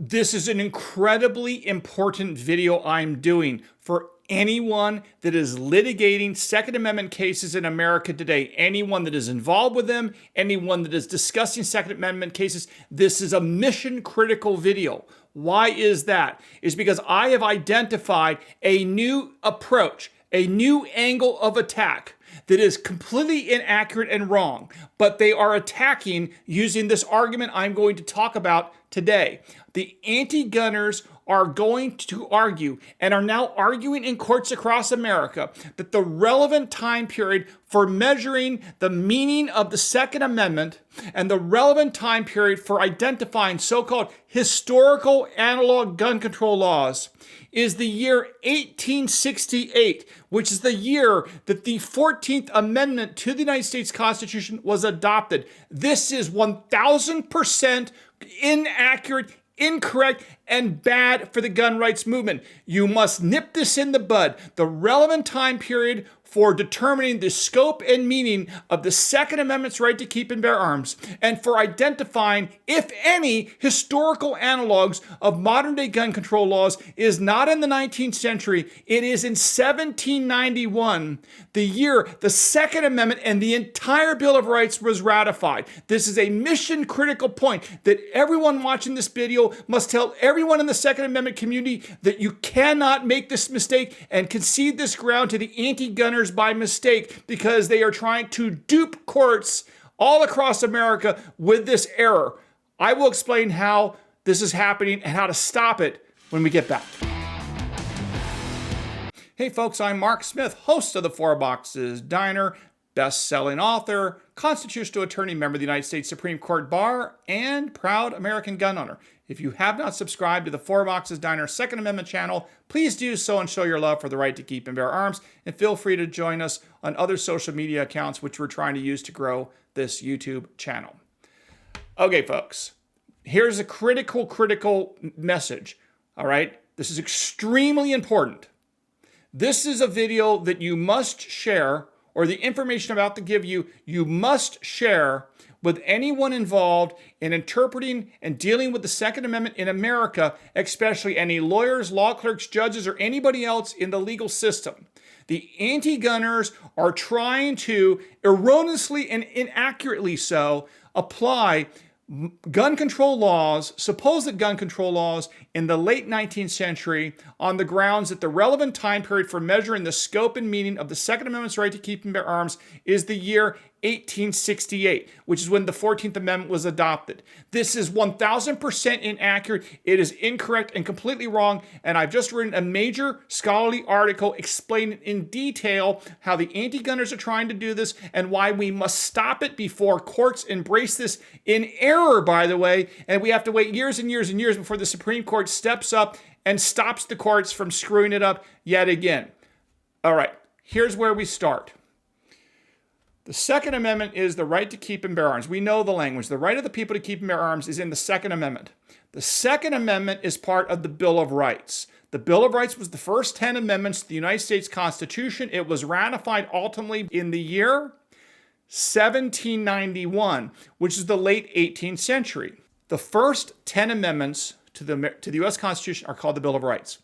This is an incredibly important video I'm doing for anyone that is litigating Second Amendment cases in America today. Anyone that is involved with them, anyone that is discussing Second Amendment cases. This is a mission critical video. Why is that? It's because I have identified a new approach, a new angle of attack that is completely inaccurate and wrong, but they are attacking using this argument I'm going to talk about today. The anti-gunners are going to argue and are now arguing in courts across America that the relevant time period for measuring the meaning of the Second Amendment and the relevant time period for identifying so-called historical analog gun control laws is the year 1868, which is the year that the 14th Amendment to the United States Constitution was adopted. This is 1000% inaccurate, incorrect, and bad for the gun rights movement. You must nip this in the bud. The relevant time period for determining the scope and meaning of the Second Amendment's right to keep and bear arms, and for identifying, if any, historical analogs of modern-day gun control laws is not in the 19th century. It is in 1791, the year the Second Amendment and the entire Bill of Rights was ratified. This is a mission-critical point that everyone watching this video must tell everyone in the Second Amendment community that you cannot make this mistake and concede this ground to the anti-gunners by mistake, because they are trying to dupe courts all across America with this error. I will explain how this is happening and how to stop it when we get back. Hey folks, I'm Mark Smith, host of the Four Boxes Diner, best-selling author, constitutional attorney, member of the United States Supreme Court Bar, and proud American gun owner. If you have not subscribed to the Four Boxes Diner Second Amendment channel, please do so and show your love for the right to keep and bear arms. And feel free to join us on other social media accounts, which we're trying to use to grow this YouTube channel. Okay, folks, here's a critical message. All right, this is extremely important. This is a video that you must share, or the information I'm about to give you, you must share with anyone involved in interpreting and dealing with the Second Amendment in America, especially any lawyers, law clerks, judges, or anybody else in the legal system. The anti-gunners are trying to, erroneously and inaccurately so, apply gun control laws, supposed gun control laws in the late 19th century on the grounds that the relevant time period for measuring the scope and meaning of the Second Amendment's right to keep and bear arms is the year 1868, which is when the 14th Amendment was adopted. This is 1000% inaccurate. It is incorrect and completely wrong. And I've just written a major scholarly article explaining in detail how the anti-gunners are trying to do this and why we must stop it before courts embrace this in error, by the way. And we have to wait years and years and years before the Supreme Court steps up and stops the courts from screwing it up yet again. All right, here's where we start. The Second Amendment is the right to keep and bear arms. We know the language. The right of the people to keep and bear arms is in the Second Amendment. The Second Amendment is part of the Bill of Rights. The Bill of Rights was the first 10 amendments to the United States Constitution. It was ratified ultimately in the year 1791, which is the late 18th century. The first 10 amendments to the U.S. Constitution are called the Bill of Rights.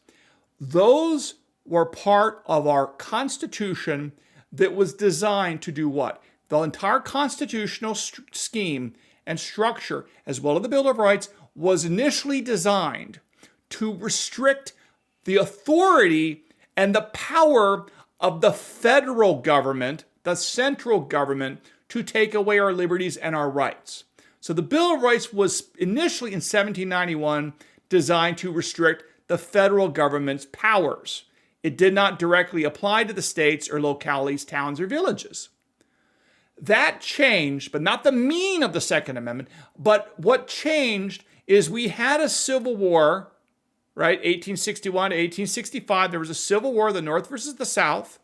Those were part of our Constitution that was designed to do what? The entire constitutional scheme and structure, as well as the Bill of Rights, was initially designed to restrict the authority and the power of the federal government, the central government, to take away our liberties and our rights. So the Bill of Rights was initially in 1791 designed to restrict the federal government's powers. It did not directly apply to the states or localities, towns, or villages. That changed, but not the meaning of the Second Amendment. But what changed is we had a civil war, right? 1861 to 1865, there was a civil war, the North versus the South.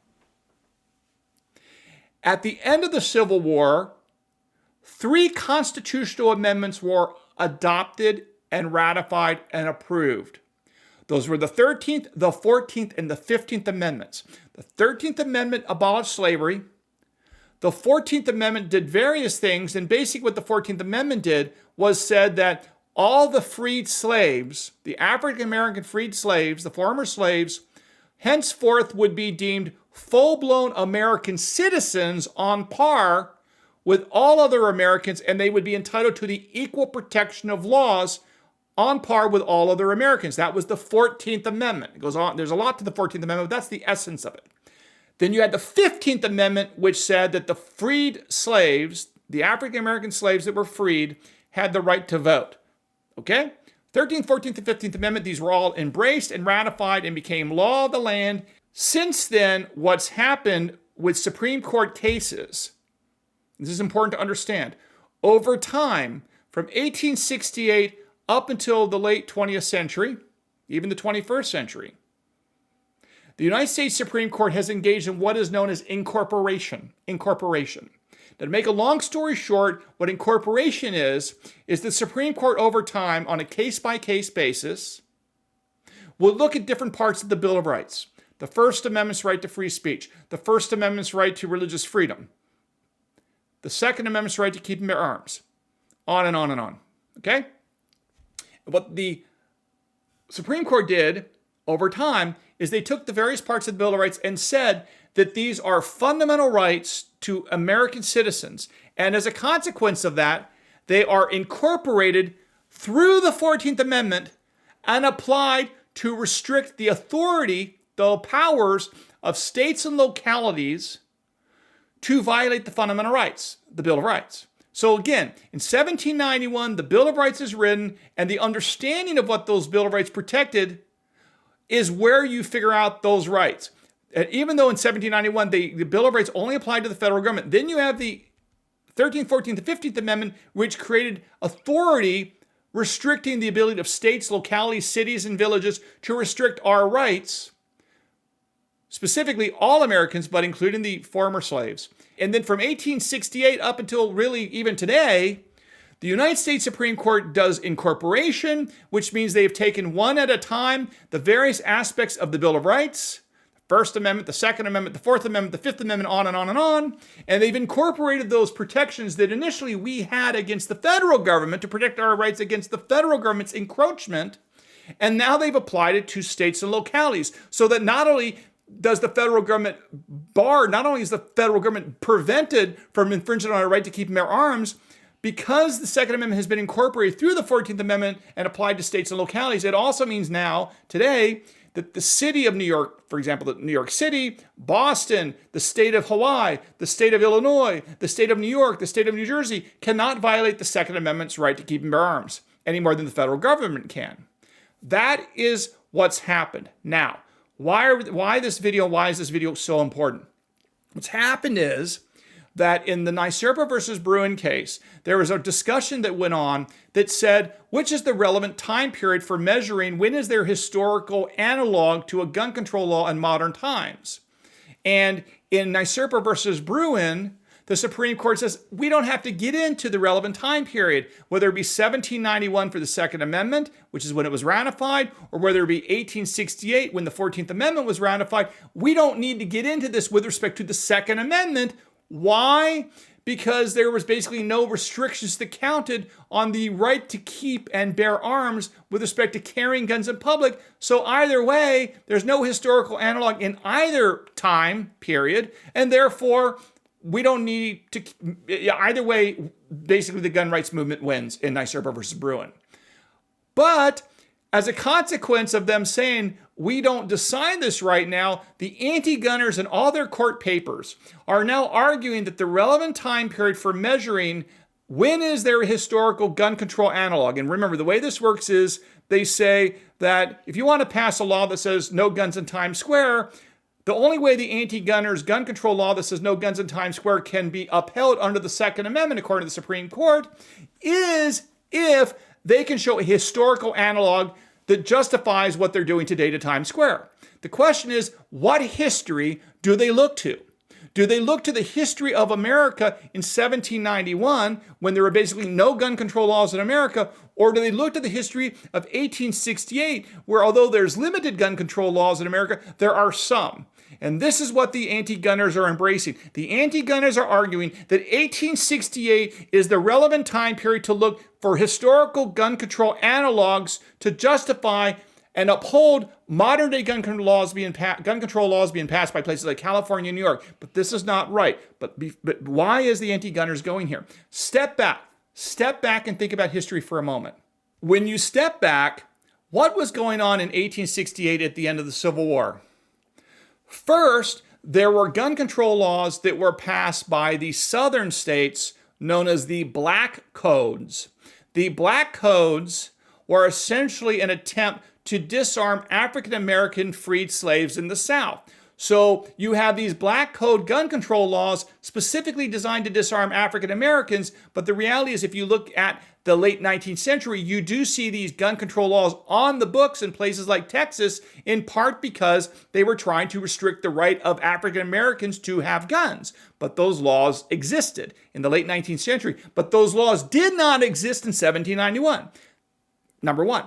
At the end of the Civil War, 3 constitutional amendments were adopted and ratified and approved. Those were the 13th, the 14th, and the 15th Amendments. The 13th Amendment abolished slavery. The 14th Amendment did various things, and basically what the 14th Amendment did was said that all the freed slaves, the African American freed slaves, the former slaves, henceforth would be deemed full-blown American citizens on par with all other Americans, and they would be entitled to the equal protection of laws on par with all other Americans. That was the 14th Amendment. It goes on. There's a lot to the 14th Amendment, but that's the essence of it. Then you had the 15th Amendment, which said that the freed slaves, the African American slaves that were freed, had the right to vote. Okay? 13th, 14th, and 15th Amendment, these were all embraced and ratified and became law of the land. Since then, what's happened with Supreme Court cases, this is important to understand, over time, from 1868 up until the late 20th century, even the 21st century, the United States Supreme Court has engaged in what is known as incorporation. Now, to make a long story short, what incorporation is the Supreme Court over time, on a case-by-case basis, will look at different parts of the Bill of Rights. The First Amendment's right to free speech. The First Amendment's right to religious freedom. The Second Amendment's right to keep and bear arms. On and on and on. Okay? What the Supreme Court did over time is they took the various parts of the Bill of Rights and said that these are fundamental rights to American citizens. And as a consequence of that, they are incorporated through the 14th Amendment and applied to restrict the authority, the powers of states and localities to violate the fundamental rights, the Bill of Rights. So again, in 1791, the Bill of Rights is written, and the understanding of what those Bill of Rights protected is where you figure out those rights. And even though in 1791, the Bill of Rights only applied to the federal government, then you have the 13th, 14th, and 15th Amendment, which created authority restricting the ability of states, localities, cities, and villages to restrict our rights, specifically all Americans, but including the former slaves. And then from 1868 up until really even today, the United States Supreme Court does incorporation, which means they have taken one at a time the various aspects of the Bill of Rights, the First Amendment, the Second Amendment, the Fourth Amendment, the Fifth Amendment, on and on and on, and they've incorporated those protections that initially we had against the federal government to protect our rights against the federal government's encroachment, and now they've applied it to states and localities, so that not only does the federal government not only is the federal government prevented from infringing on our right to keep and bear arms, because the Second Amendment has been incorporated through the 14th Amendment and applied to states and localities, it also means now, today, that the city of New York, for example, New York City, Boston, the state of Hawaii, the state of Illinois, the state of New York, the state of New Jersey, cannot violate the Second Amendment's right to keep and bear arms any more than the federal government can. That is what's happened. Now, why is this video so important? What's happened is that in the NYSERPA versus Bruin case, there was a discussion that went on that said, which is the relevant time period for measuring when is there historical analog to a gun control law in modern times? And in NYSERPA versus Bruin, the Supreme Court says we don't have to get into the relevant time period, whether it be 1791 for the Second Amendment, which is when it was ratified, or whether it be 1868 when the 14th Amendment was ratified. We don't need to get into this with respect to the Second Amendment. Why? Because there was basically no restrictions that counted on the right to keep and bear arms with respect to carrying guns in public. So either way, there's no historical analog in either time period, and therefore we don't need to, either way, basically the gun rights movement wins in NYSERPA versus Bruin. But as a consequence of them saying, we don't decide this right now, the anti-gunners in all their court papers are now arguing that the relevant time period for measuring when is there a historical gun control analog. And remember, the way this works is they say that if you want to pass a law that says no guns in Times Square, the only way the anti-gunners gun control law that says no guns in Times Square can be upheld under the Second Amendment, according to the Supreme Court, is if they can show a historical analog that justifies what they're doing today to Times Square. The question is, what history do they look to? Do they look to the history of America in 1791, when there were basically no gun control laws in America, or do they look to the history of 1868, where although there's limited gun control laws in America, there are some? And this is what the anti-gunners are embracing. The anti-gunners are arguing that 1868 is the relevant time period to look for historical gun control analogs to justify and uphold modern-day gun control laws being passed by places like California and New York. But this is not right. But why is the anti-gunners going here? Step back and think about history for a moment. When you step back, what was going on in 1868 at the end of the Civil War? First, there were gun control laws that were passed by the southern states known as the Black Codes. The Black Codes were essentially an attempt to disarm African American freed slaves in the South. So you have these Black Code gun control laws specifically designed to disarm African Americans, but the reality is if you look at the late 19th century, you do see these gun control laws on the books in places like Texas, in part because they were trying to restrict the right of African Americans to have guns. But those laws existed in the late 19th century, but those laws did not exist in 1791. Number one.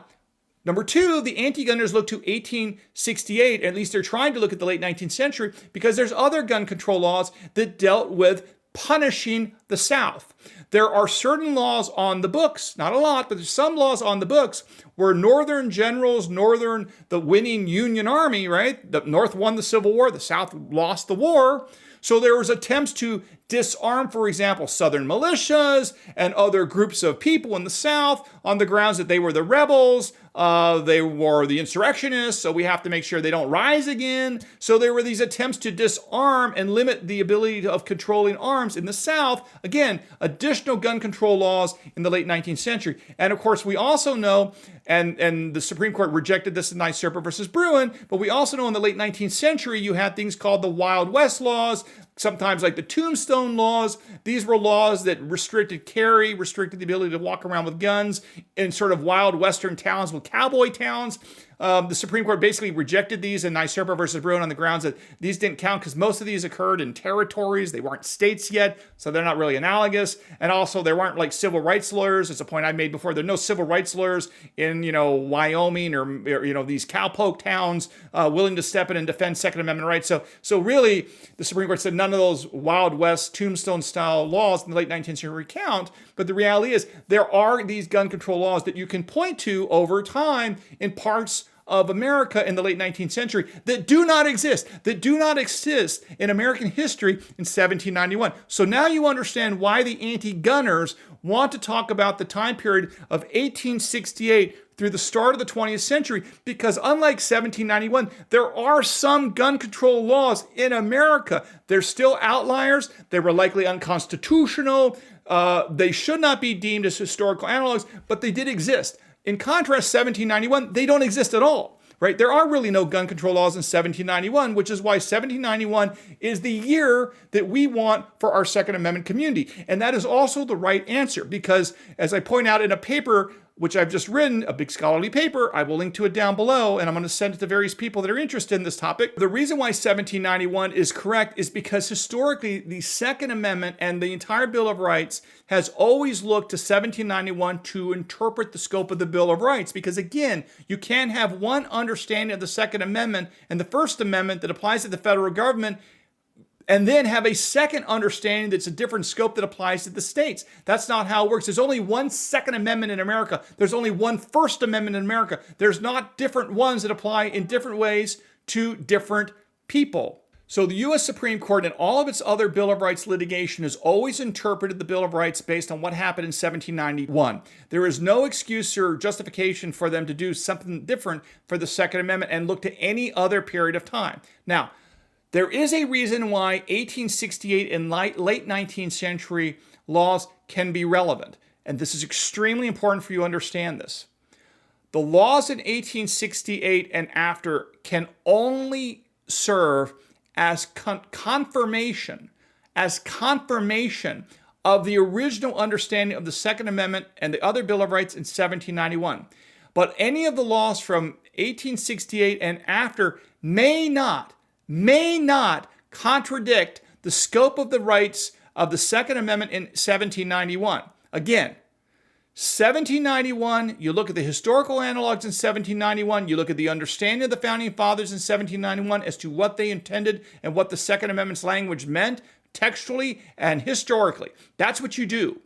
Number two, the anti-gunners look to 1868, at least they're trying to look at the late 19th century, because there's other gun control laws that dealt with punishing the South. There are certain laws on the books, not a lot, but there's some laws on the books where Northern generals, the winning Union Army, right? The North won the Civil War, the South lost the war. So there was attempts to disarm, for example, Southern militias and other groups of people in the South on the grounds that they were the rebels, they were the insurrectionists, so we have to make sure they don't rise again. So there were these attempts to disarm and limit the ability of controlling arms in the South. Again, additional gun control laws in the late 19th century. And of course, we also know, and the Supreme Court rejected this in NYSERDA versus Bruin, but we also know in the late 19th century, you had things called the Wild West laws, sometimes like the Tombstone laws. These were laws that restricted carry, restricted the ability to walk around with guns in sort of wild western towns with cowboy towns. The Supreme Court basically rejected these in NYSERDA versus Bruin on the grounds that these didn't count because most of these occurred in territories. They weren't states yet, so they're not really analogous. And also, there weren't like civil rights lawyers. It's a point I made before. There are no civil rights lawyers in, Wyoming or these cowpoke towns willing to step in and defend Second Amendment rights. So really, the Supreme Court said none of those Wild West Tombstone-style laws in the late 19th century count. But the reality is there are these gun control laws that you can point to over time in parts of America in the late 19th century that do not exist in American history in 1791. So now you understand why the anti-gunners want to talk about the time period of 1868 through the start of the 20th century, because unlike 1791, there are some gun control laws in America. They're still outliers. They were likely unconstitutional. They should not be deemed as historical analogs, but they did exist. In contrast, 1791, they don't exist at all, right? There are really no gun control laws in 1791, which is why 1791 is the year that we want for our Second Amendment community. And that is also the right answer because, as I point out in a paper which I've just written, a big scholarly paper, I will link to it down below, and I'm going to send it to various people that are interested in this topic. The reason why 1791 is correct is because historically, the Second Amendment and the entire Bill of Rights has always looked to 1791 to interpret the scope of the Bill of Rights. Because again, you can't have one understanding of the Second Amendment and the First Amendment that applies to the federal government and then have a second understanding that's a different scope that applies to the states. That's not how it works. There's only one Second Amendment in America. There's only one First Amendment in America. There's not different ones that apply in different ways to different people. So the U.S. Supreme Court and all of its other Bill of Rights litigation has always interpreted the Bill of Rights based on what happened in 1791. There is no excuse or justification for them to do something different for the Second Amendment and look to any other period of time. Now, there is a reason why 1868 and late 19th century laws can be relevant. And this is extremely important for you to understand this. The laws in 1868 and after can only serve as confirmation of the original understanding of the Second Amendment and the other Bill of Rights in 1791. But any of the laws from 1868 and after may not contradict the scope of the rights of the Second Amendment in 1791. Again, 1791, you look at the historical analogs in 1791, you look at the understanding of the Founding Fathers in 1791 as to what they intended and what the Second Amendment's language meant, textually and historically. That's what you do.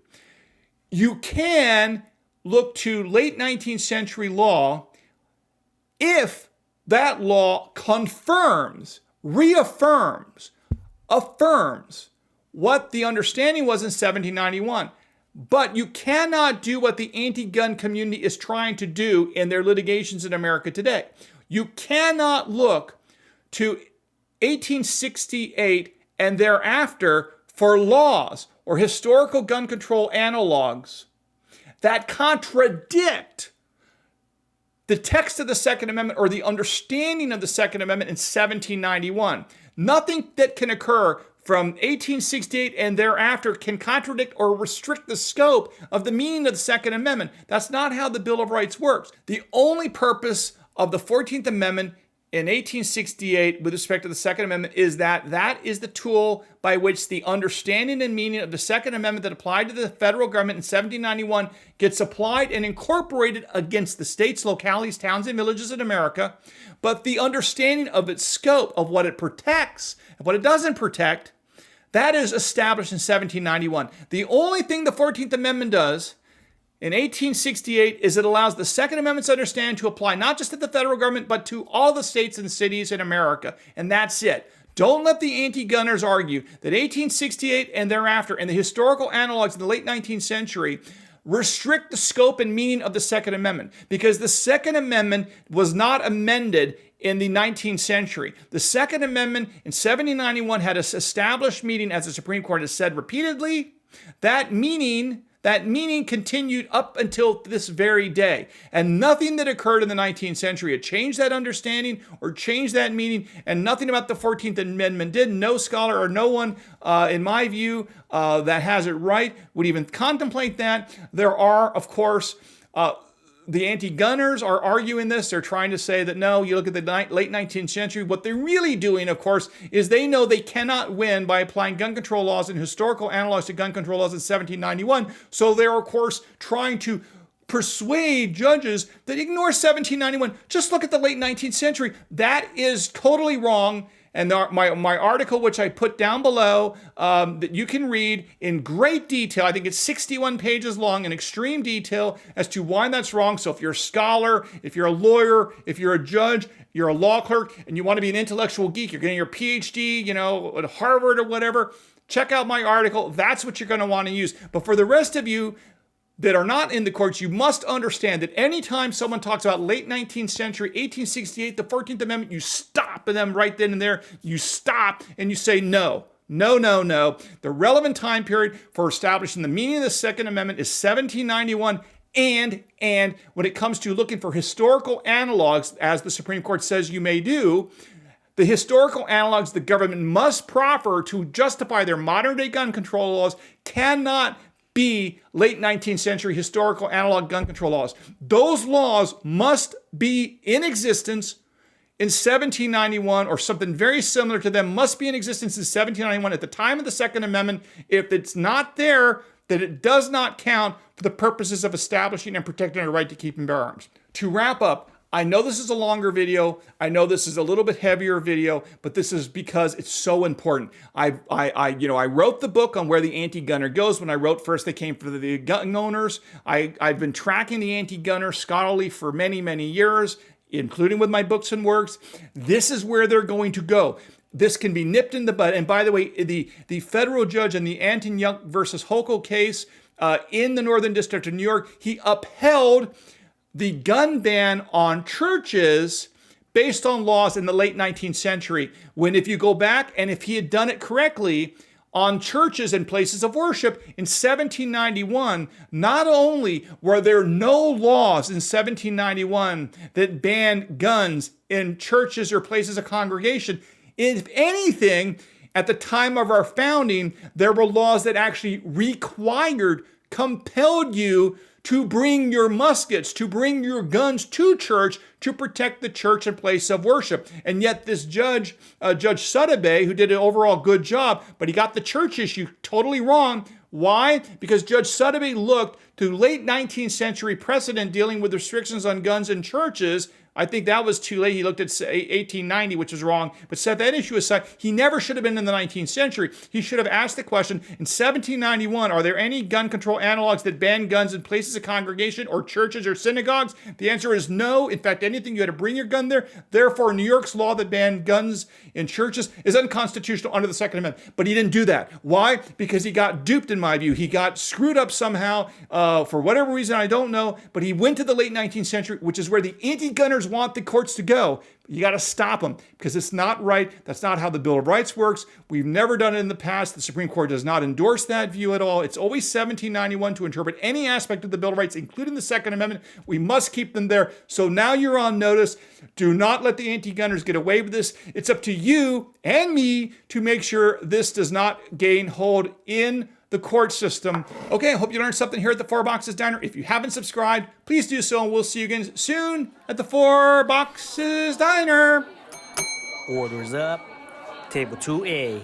You can look to late 19th century law if that law confirms, reaffirms, affirms what the understanding was in 1791. But you cannot do what the anti-gun community is trying to do in their litigations in America today. You cannot look to 1868 and thereafter for laws or historical gun control analogs that contradict the text of the Second Amendment or the understanding of the Second Amendment in 1791. Nothing that can occur from 1868 and thereafter can contradict or restrict the scope of the meaning of the Second Amendment. That's not how the Bill of Rights works. The only purpose of the 14th Amendment in 1868 with respect to the Second Amendment is that that is the tool by which the understanding and meaning of the Second Amendment that applied to the federal government in 1791 gets applied and incorporated against the states, localities, towns, and villages in America. But the understanding of its scope, of what it protects and what it doesn't protect, that is established in 1791. The only thing the 14th Amendment does in 1868 is it allows the Second Amendment's understanding to apply not just to the federal government, but to all the states and cities in America. And that's it. Don't let the anti-gunners argue that 1868 and thereafter and the historical analogs in the late 19th century restrict the scope and meaning of the Second Amendment, because the Second Amendment was not amended in the 19th century. The Second Amendment in 1791 had an established meaning, as the Supreme Court has said repeatedly. That meaning continued up until this very day. And nothing that occurred in the 19th century had changed that understanding or changed that meaning, and nothing about the 14th Amendment did. No scholar or no one, in my view, that has it right would even contemplate that. There are, of course, the anti-gunners are arguing this. They're trying to say that, no, you look at the late 19th century. What they're really doing, of course, is they know they cannot win by applying gun control laws and historical analogs to gun control laws in 1791. So they're, of course, trying to persuade judges that ignore 1791. Just look at the late 19th century. That is totally wrong. And my article, which I put down below, that you can read in great detail, I think it's 61 pages long in extreme detail as to why that's wrong. So if you're a scholar, if you're a lawyer, if you're a judge, you're a law clerk, and you want to be an intellectual geek, you're getting your PhD, at Harvard or whatever, check out my article. That's what you're going to want to use. But for the rest of you that are not in the courts, you must understand that anytime someone talks about late 19th century, 1868, the 14th Amendment, you stop them right then and there. You stop and you say, no. The relevant time period for establishing the meaning of the Second Amendment is 1791. And when it comes to looking for historical analogs, as the Supreme Court says you may do, the historical analogs the government must proffer to justify their modern day gun control laws cannot be late 19th century historical analog gun control laws. Those laws must be in existence in 1791, or something very similar to them must be in existence in 1791 at the time of the Second Amendment. If it's not there, then it does not count for the purposes of establishing and protecting our right to keep and bear arms. To wrap up, I know this is a longer video. I know this is a little bit heavier video, but this is because it's so important. I wrote the book on where the anti-gunner goes. When I wrote First They Came for the Gun Owners, I've been tracking the anti-gunner scholarly for many, many years, including with my books and works. This is where they're going to go. This can be nipped in the bud. And by the way, the federal judge in the Anton Young versus Hochul case in the Northern District of New York, he upheld the gun ban on churches based on laws in the late 19th century, when if you go back and if he had done it correctly on churches and places of worship in 1791, not only were there no laws in 1791 that banned guns in churches or places of congregation, if anything, at the time of our founding, there were laws that actually compelled you to bring your muskets, to bring your guns to church to protect the church and place of worship. And yet this judge, Judge Sotheby, who did an overall good job, but he got the church issue totally wrong. Why? Because Judge Sotheby looked to late 19th century precedent dealing with restrictions on guns in churches. I think that was too late. He looked at 1890, which was wrong, but set that issue aside. He never should have been in the 19th century. He should have asked the question, in 1791, are there any gun control analogs that ban guns in places of congregation or churches or synagogues? The answer is no. In fact, anything you had to bring your gun there. Therefore, New York's law that banned guns in churches is unconstitutional under the Second Amendment. But he didn't do that. Why? Because he got duped, in my view. He got screwed up somehow for whatever reason, I don't know. But he went to the late 19th century, which is where the anti-gunners want the courts to go. You got to stop them because it's not right. That's not how the Bill of Rights works. We've never done it in the past. The Supreme Court does not endorse that view at all. It's always 1791 to interpret any aspect of the Bill of Rights, including the Second Amendment. We must keep them there. So now you're on notice. Do not let the anti-gunners get away with this. It's up to you and me to make sure this does not gain hold in the court system. Okay, I hope you learned something here at the Four Boxes Diner. If you haven't subscribed, please do so, and we'll see you again soon at the Four Boxes Diner. Orders up. Table 2A.